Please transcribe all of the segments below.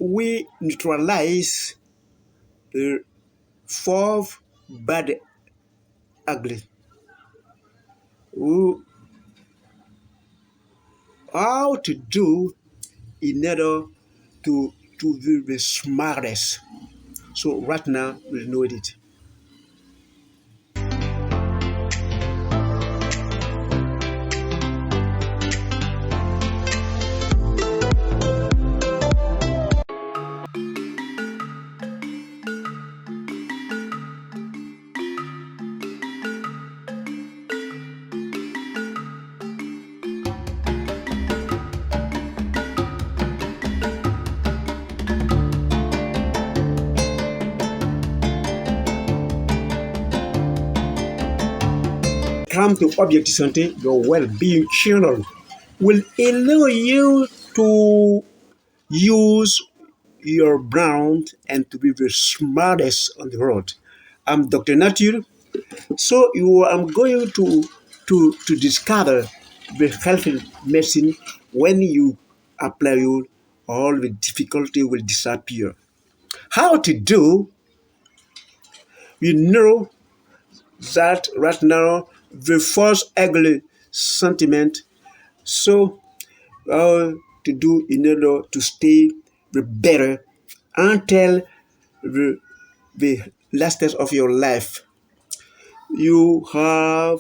we neutralize the fourth bad ugly. How to do in order to be the smartest. So right now we know it. Come to Objective Santé, your well-being channel will allow you to use your brain and to be the smartest on the road. I'm Dr. Nature. So I'm going to discover the healthy medicine. When you apply it, all the difficulty will disappear. How to do? You know that right now the first ugly sentiment. So how to do in order to stay the better until the last stage of your life. You have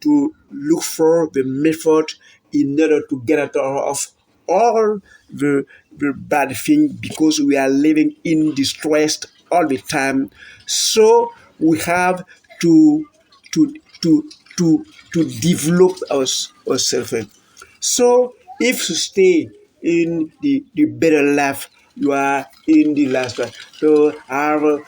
to look for the method in order to get out of all the bad thing, because we are living in distress all the time. So we have to to to to develop ourselves. So if you stay in the better life, you are in the last one. So I have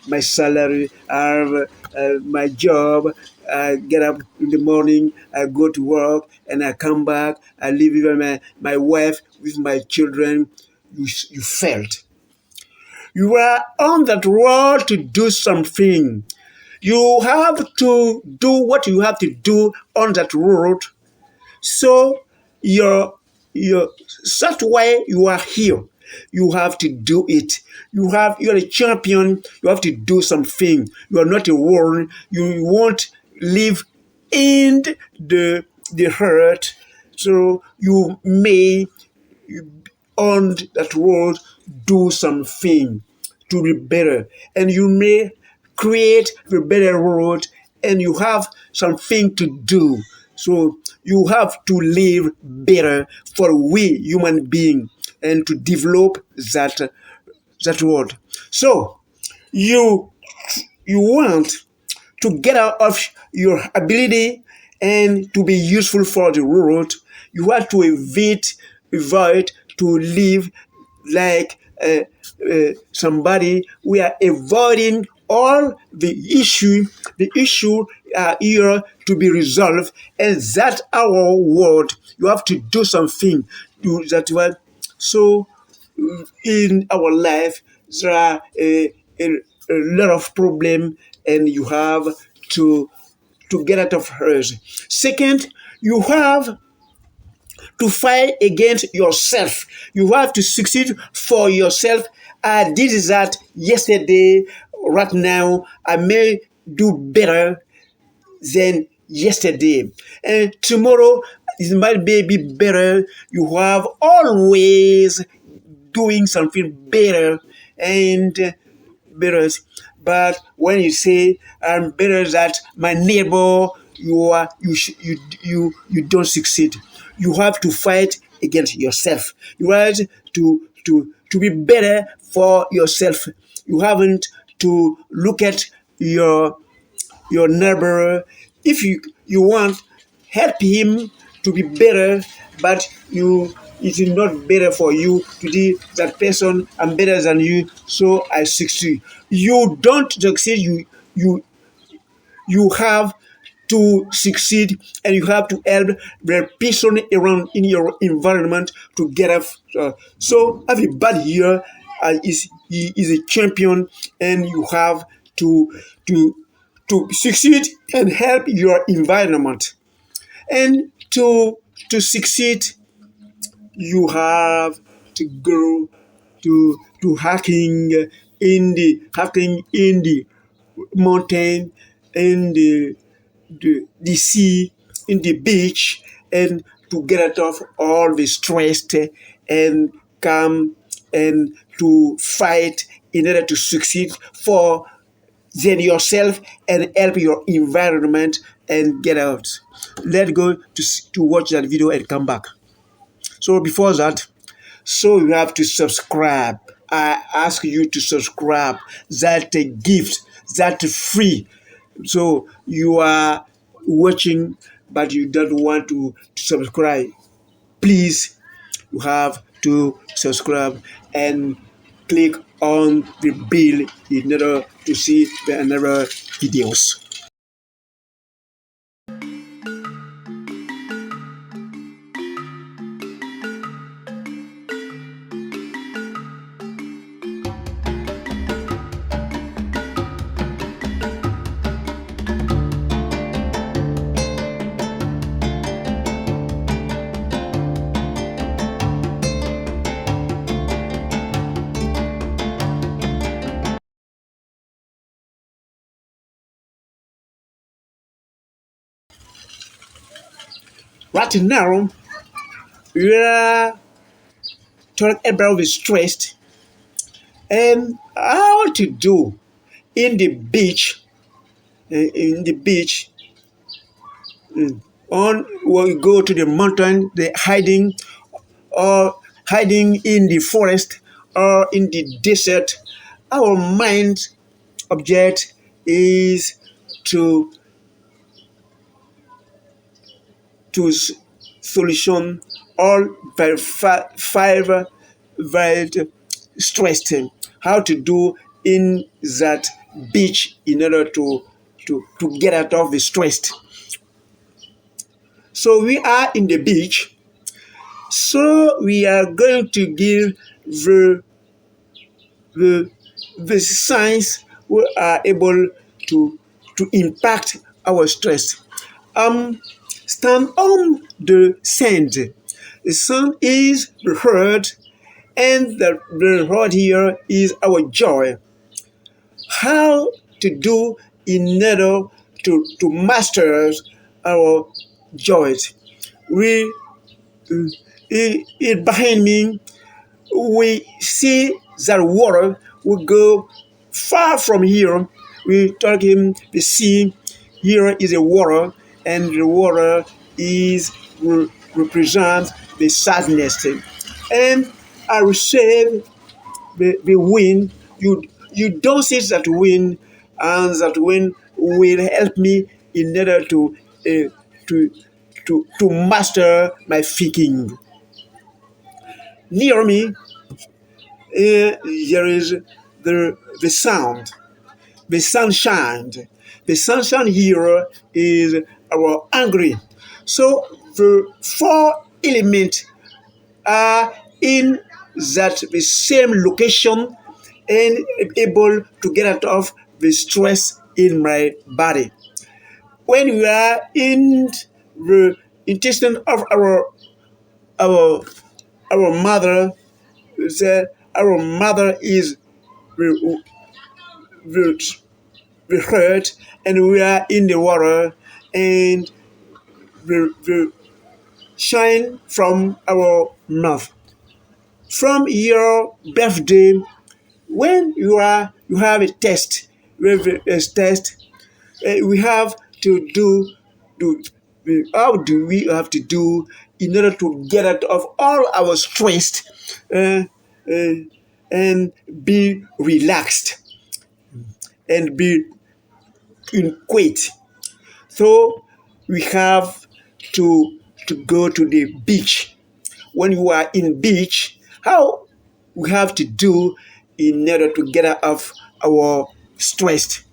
my salary, I have my job. I get up in the morning, I go to work, and I come back. I live with my wife, with my children. You failed. You are on that road to do something. You have to do what you have to do on that road. So that's why you are here. You have to do it. You're a champion. You have to do something. You are not a warrior. You won't live in the hurt. So you may on that road do something to be better, and you may create the better road, and you have something to do. So you have to live better for we human being, and to develop that world. So you want to get out of your ability and to be useful for the world. You have to avoid to live like somebody. We are avoiding all the issue. The issue are here to be resolved, and that's our world. You have to do something to that one. So in our life, there are a lot of problem, and you have to get out of hers. Second, you have to fight against yourself. You have to succeed for yourself. I did that yesterday. Right now, I may do better than yesterday. And tomorrow, it might be better. You have always doing something better and better. But when you say I'm better than my neighbor, you don't succeed. You have to fight against yourself. You have to be better for yourself. You haven't to look at your neighbor. If you want, help him to be better, but it is not better for you to do that person. I'm better than you, so I succeed. You don't succeed. You have to succeed, and you have to help the person around in your environment to get up. So everybody here is a champion, and you have to succeed and help your environment. And to succeed, you have to go to hiking in the mountain, in the sea, in the beach, and to get out of all the stress and come and to fight in order to succeed for then yourself and help your environment and get out. Let's go to watch that video and come back. So before that, so you have to subscribe. I ask you to subscribe. That a gift, that free. So you are watching, but you don't want to subscribe. Please, you have to subscribe and click on the bell in order to see the another videos. Right now, we are talking about the stress and how to do in the beach, on when we go to the mountain, the hiding or hiding in the forest or in the desert. Our mind object is to to solution all five varied stress thing. How to do in that beach in order to get out of the stress. So we are in the beach. So we are going to give the the signs we are able to impact our stress. Stand on the sand. The sand is the hurt, and the hurt here is our joy. How to do in order to master our joys. We behind me, we see that water will go far from here. We talking the sea. Here is a water, and the water is represent the sadness. And I receive the wind. You don't see that wind, and that wind will help me in order to to master my thinking. Near me, there is the sound, the sunshine. The sunshine here is our angry. So the four elements are in that the same location and able to get out of the stress in my body. When we are in the intestine of our our mother, our mother is the, the hurt, and we are in the water, and the shine from our mouth. From your birthday, when you have a test, we have to do how do we have to do in order to get out of all our stress uh, uh, and be relaxed and be in quiet. So we have to go to the beach. When you are in beach, how we have to do in order to get out of our stress.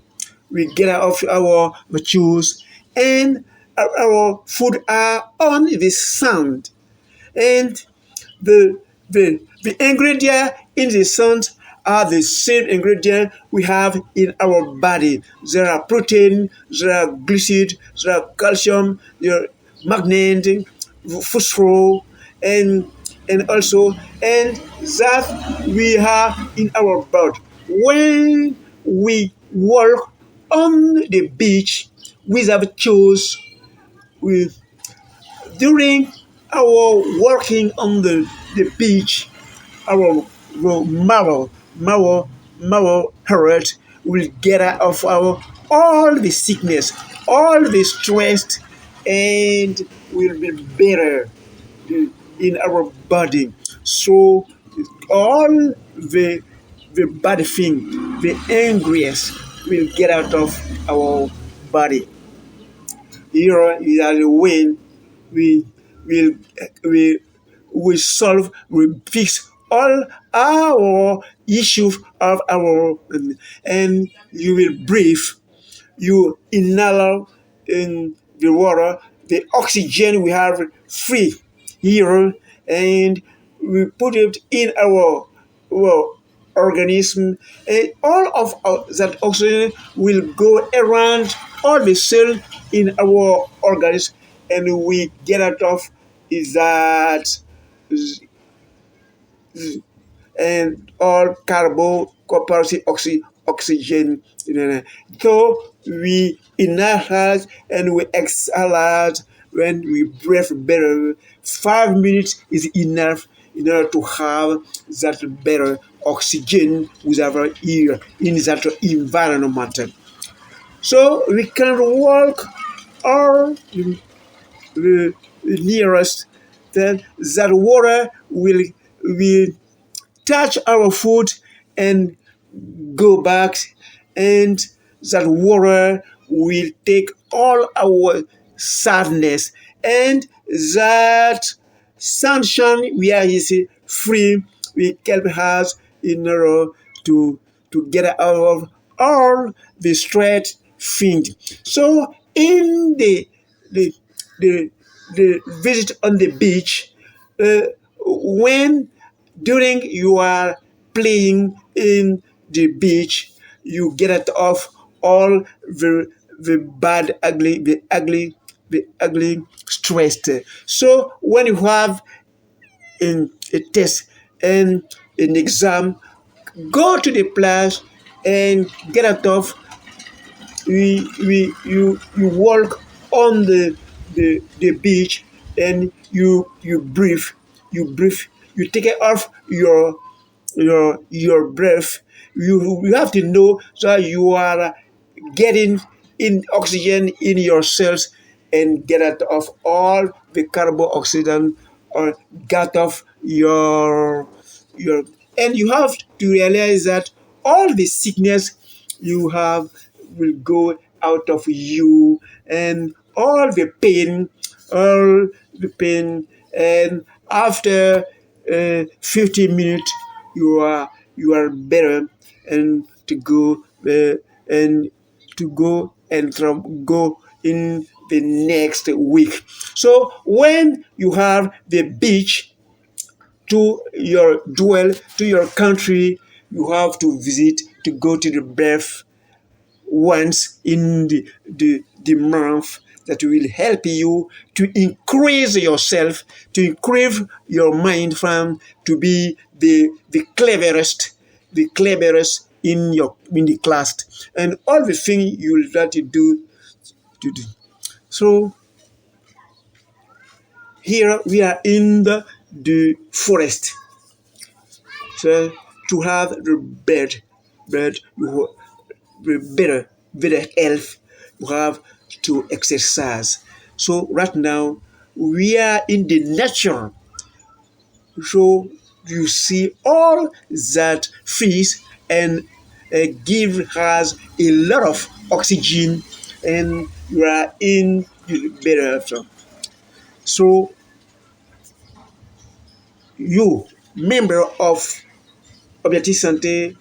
We get out of our shoes, and our food are on the sand, and the ingredient in the sand are the same ingredient we have in our body. There are protein, there are glyceride, there are calcium, there are magnesium, phosphorus, and and also and that we are in our body. When we walk on the beach, we have chose we during our walking on the beach, our marrow heart will get out of our all the sickness, all the stress, and will be better in our body. So all the bad thing, the angriest will get out of our body. Here is the way we will we solve, we fix all our issues of our and you will breathe, you inhale in the water, the oxygen we have free here, and we put it in our well, organism, and all of that oxygen will go around all the cell in our organism, and we get out of is that and all carbon, copper, oxygen. So we inhale and we exhale when we breathe better. 5 minutes is enough in order to have that better oxygen with our ear in that environment. So we can walk all the nearest, then that water will touch our foot and go back, and that water will take all our sadness, and that sunshine where is free will help us in order to get out of all the straight things. So in the the the visit on the beach, when during you are playing in the beach, you get it off all the bad, the ugly stress. So when you have a test and an exam, go to the place and get it off. You walk on the beach, and you breathe, you breathe, you take it off your breath. You have to know that you are getting in oxygen in your cells, and get it off all the carbon oxygen, or get off your and you have to realize that all the sickness you have will go out of you, and all the pain, and after 15 minutes you are better, and to go and go in the next week. So when you have the beach to your dwell, to your country, you have to visit, to go to the birth once in the month, that will help you to increase yourself, to increase your mind from to be the cleverest in the class, and all the things you will try to do. So here we are in the forest. So to have bird, better health, you have to exercise. So right now we are in the nature. So you see all that fish, and give us a lot of oxygen, and you are in the better health. So you, member of Objectif Santé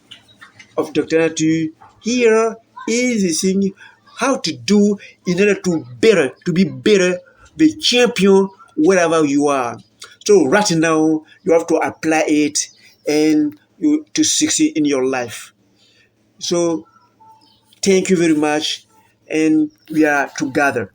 of Dr. Natu, here is the thing how to do in order to be better, the champion wherever you are. So right now you have to apply it, and you to succeed in your life. So thank you very much, and we are together.